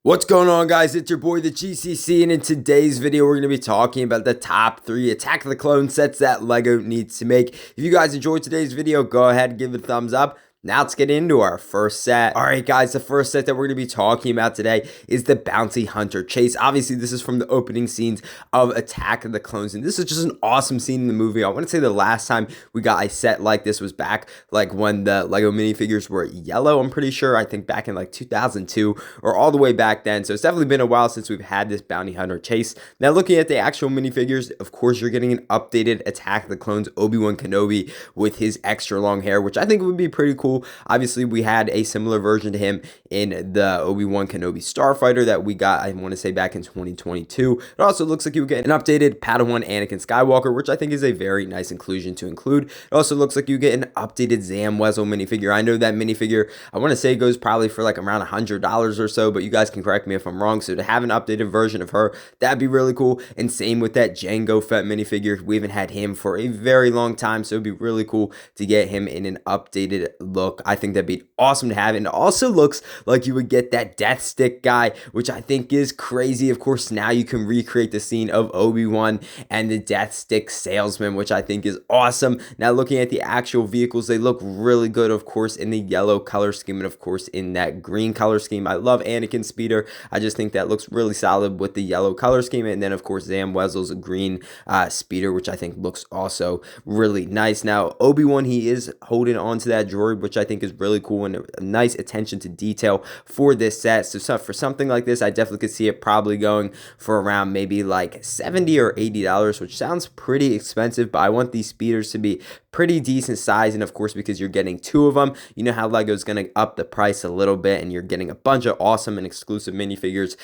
What's going on, guys? It's your boy the GCC, and in today's video we're going to be talking about the top 3 Attack of the Clone sets that LEGO needs to make. If you guys enjoyed today's video, go ahead and give it a thumbs up. Now let's get into our first set. Alright guys, the first set that we're going to be talking about today is the Bounty Hunter Chase. Obviously this is from the opening scenes of Attack of the Clones, and this is just an awesome scene in the movie. I want to say the last time we got a set like this was back like when the LEGO minifigures were yellow, I'm pretty sure. I think back in like 2002 or all the way back then. So it's definitely been a while since we've had this Bounty Hunter Chase. Now looking at the actual minifigures, of course you're getting an updated Attack of the Clones Obi-Wan Kenobi with his extra long hair, which I think would be pretty cool. Obviously, we had a similar version to him in the Obi-Wan Kenobi Starfighter that we got, I want to say, back in 2022. It also looks like you get an updated Padawan Anakin Skywalker, which I think is a very nice inclusion to include. It also looks like you get an updated Zam Wesell minifigure. I know that minifigure, I want to say, goes probably for like around $100 or so, but you guys can correct me if I'm wrong. So to have an updated version of her, that'd be really cool. And same with that Jango Fett minifigure. We haven't had him for a very long time, so it'd be really cool to get him in an updated look. I think that'd be awesome to have. And it also looks like you would get that Death Stick guy, which I think is crazy. Of course, now you can recreate the scene of Obi-Wan and the Death Stick salesman, which I think is awesome. Now looking at the actual vehicles, they look really good, of course, in the yellow color scheme and of course in that green color scheme. I love Anakin's speeder. I just think that looks really solid with the yellow color scheme. And then of course Zam Wesell's green speeder, which I think looks also really nice. Now Obi-Wan, he is holding on to that droid, which I think is really cool and a nice attention to detail for this set. So for something like this, I definitely could see it probably going for around maybe like $70 or $80, which sounds pretty expensive, but I want these speeders to be pretty decent size. And of course, because you're getting 2 of them, you know how LEGO's going to up the price a little bit, and you're getting a bunch of awesome and exclusive minifigures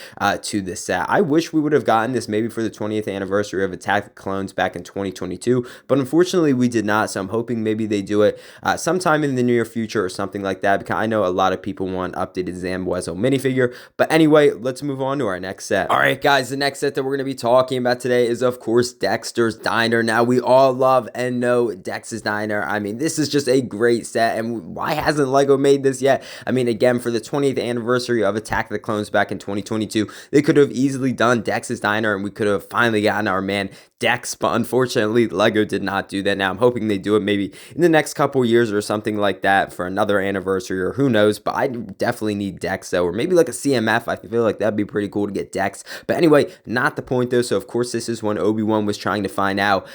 to this set. I wish we would have gotten this maybe for the 20th anniversary of Attack of the Clones back in 2022, but unfortunately we did not. So I'm hoping maybe they do it sometime in the near future or something like that, because I know a lot of people want updated Zam Wesell minifigure. But anyway, let's move on to our next set. All right, guys, the next set that we're going to be talking about today is, of course, Dexter's Diner. Now, we all love and know Dexter's Diner. I mean, this is just a great set, and why hasn't LEGO made this yet? I mean, again, for the 20th anniversary of Attack of the Clones back in 2022, they could have easily done Dexter's Diner, and we could have finally gotten our man Dex, but unfortunately LEGO did not do that. Now I'm hoping they do it maybe in the next couple years or something like that for another anniversary, or who knows, but I definitely need Dex though, or maybe like a CMF. I feel like that'd be pretty cool to get Dex. But anyway, not the point though. So of course this is when Obi-Wan was trying to find out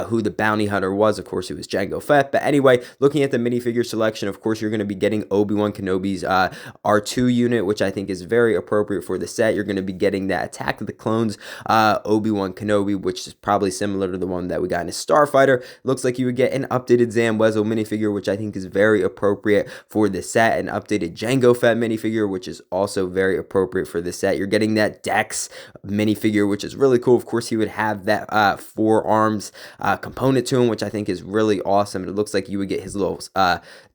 who the bounty hunter was. Of course it was Jango Fett. But anyway, looking at the minifigure selection, of course you're going to be getting Obi-Wan Kenobi's R2 unit, which I think is very appropriate for the set. You're going to be getting that Attack of the Clones Obi-Wan Kenobi, which is probably similar to the one that we got in a Starfighter. Looks like you would get an updated Zam Wesell minifigure, which I think is very appropriate for the set. An updated Jango Fett minifigure, which is also very appropriate for the set. You're getting that Dex minifigure, which is really cool. Of course, he would have that 4 arms component to him, which I think is really awesome. And it looks like you would get his little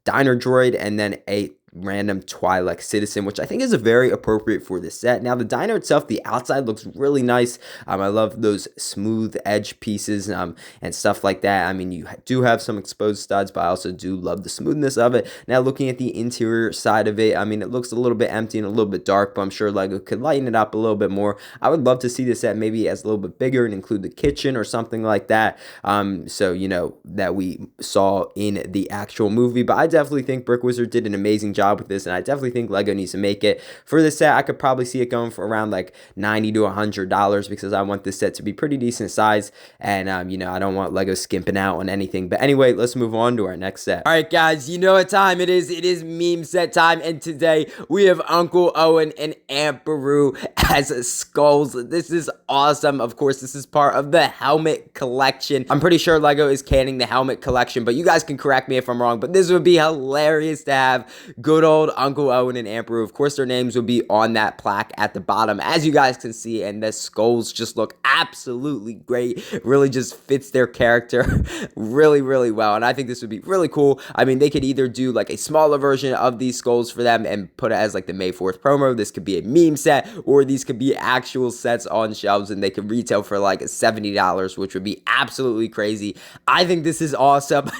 diner droid and then a random Twi'lek citizen, which I think is very appropriate for this set. Now the diner itself, the outside looks really nice. I love those smooth edge pieces and stuff like that. I mean, you do have some exposed studs, but I also do love the smoothness of it. Now looking at the interior side of it, I mean, it looks a little bit empty and a little bit dark, but I'm sure LEGO could lighten it up a little bit more. I would love to see this set maybe as a little bit bigger and include the kitchen or something like that. So you know, that we saw in the actual movie. But I definitely think Brick Wizard did an amazing job with this, and I definitely think LEGO needs to make it. For this set, I could probably see it going for around like $90 to $100, because I want this set to be pretty decent size, and you know, I don't want LEGO skimping out on anything. But anyway, let's move on to our next set. All right, guys, you know what time it is. It is meme set time, and today we have Uncle Owen and Aunt Beru as skulls. This is awesome. Of course, this is part of the helmet collection. I'm pretty sure LEGO is canning the helmet collection, but you guys can correct me if I'm wrong. But this would be hilarious to have good old Uncle Owen and Aunt Beru. Of course, their names will be on that plaque at the bottom, as you guys can see, and the skulls just look absolutely great. It really just fits their character really, really well, and I think this would be really cool. I mean, they could either do like a smaller version of these skulls for them and put it as like the May 4th promo. This could be a meme set, or these could be actual sets on shelves, and they could retail for like $70, which would be absolutely crazy. I think this is awesome.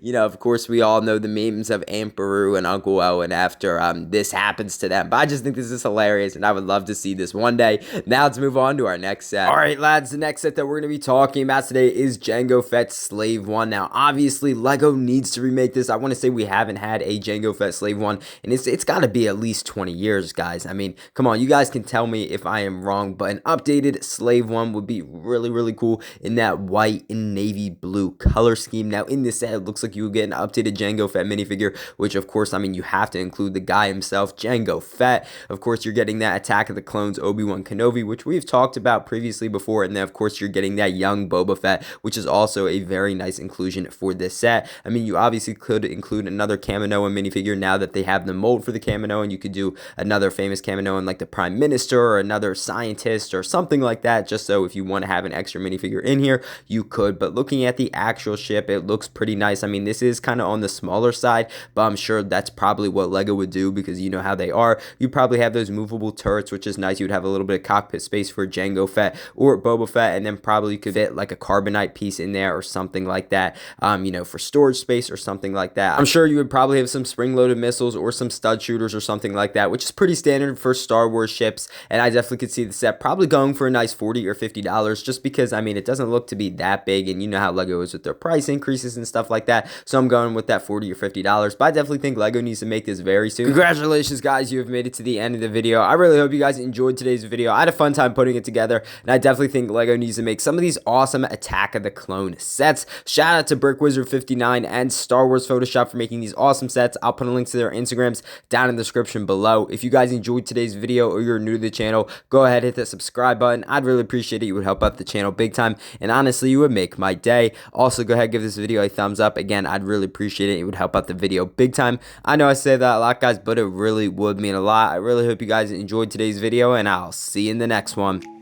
You know, of course, we all know the memes of Aunt Beru and Uncle LOL and after this happens to them. But I just think this is hilarious, and I would love to see this one day. Now let's move on to our next set. All right, lads, the next set that we're going to be talking about today is Jango Fett's Slave 1. Now, obviously, LEGO needs to remake this. I want to say we haven't had a Jango Fett Slave 1, and it's got to be at least 20 years, guys. I mean, come on, you guys can tell me if I am wrong, but an updated Slave 1 would be really, really cool in that white and navy blue color scheme. Now, in this set, it looks like you will get an updated Jango Fett minifigure, which, of course, I mean, you have to include the guy himself, Jango Fett. Of course, you're getting that Attack of the Clones Obi-Wan Kenobi, which we've talked about previously before, and then, of course, you're getting that young Boba Fett, which is also a very nice inclusion for this set. I mean, you obviously could include another Kaminoan minifigure now that they have the mold for the Kaminoan. You could do another famous Kaminoan like the Prime Minister or another scientist or something like that, just so if you want to have an extra minifigure in here, you could. But looking at the actual ship, it looks pretty nice. I mean, this is kind of on the smaller side, but I'm sure that's probably what LEGO would do because you know how they are. You probably have those movable turrets, which is nice. You'd have a little bit of cockpit space for Jango Fett or Boba Fett, and then probably you could fit like a carbonite piece in there or something like that, you know, for storage space or something like that. I'm sure you would probably have some spring-loaded missiles or some stud shooters or something like that, which is pretty standard for Star Wars ships, and I definitely could see the set probably going for a nice $40 or $50 just because, I mean, it doesn't look to be that big, and you know how LEGO is with their price increases and stuff like that, so I'm going with that $40 or $50, but I definitely think LEGO needs to make this very soon. Congratulations, guys, you have made it to the end of the video. I really hope you guys enjoyed today's video. I had a fun time putting it together, and I definitely think LEGO needs to make some of these awesome Attack of the Clone sets. Shout out to BrickWizard59 and Star Wars Photoshop for making these awesome sets. I'll put a link to their Instagrams down in the description below. If you guys enjoyed today's video or you're new to the channel, go ahead, hit that subscribe button. I'd really appreciate it. You would help out the channel big time, and honestly, you would make my day. Also, go ahead, give this video a thumbs up. Again, I'd really appreciate it. It would help out the video big time. I know I say that a lot, guys, but it really would mean a lot. I really hope you guys enjoyed today's video, and I'll see you in the next one.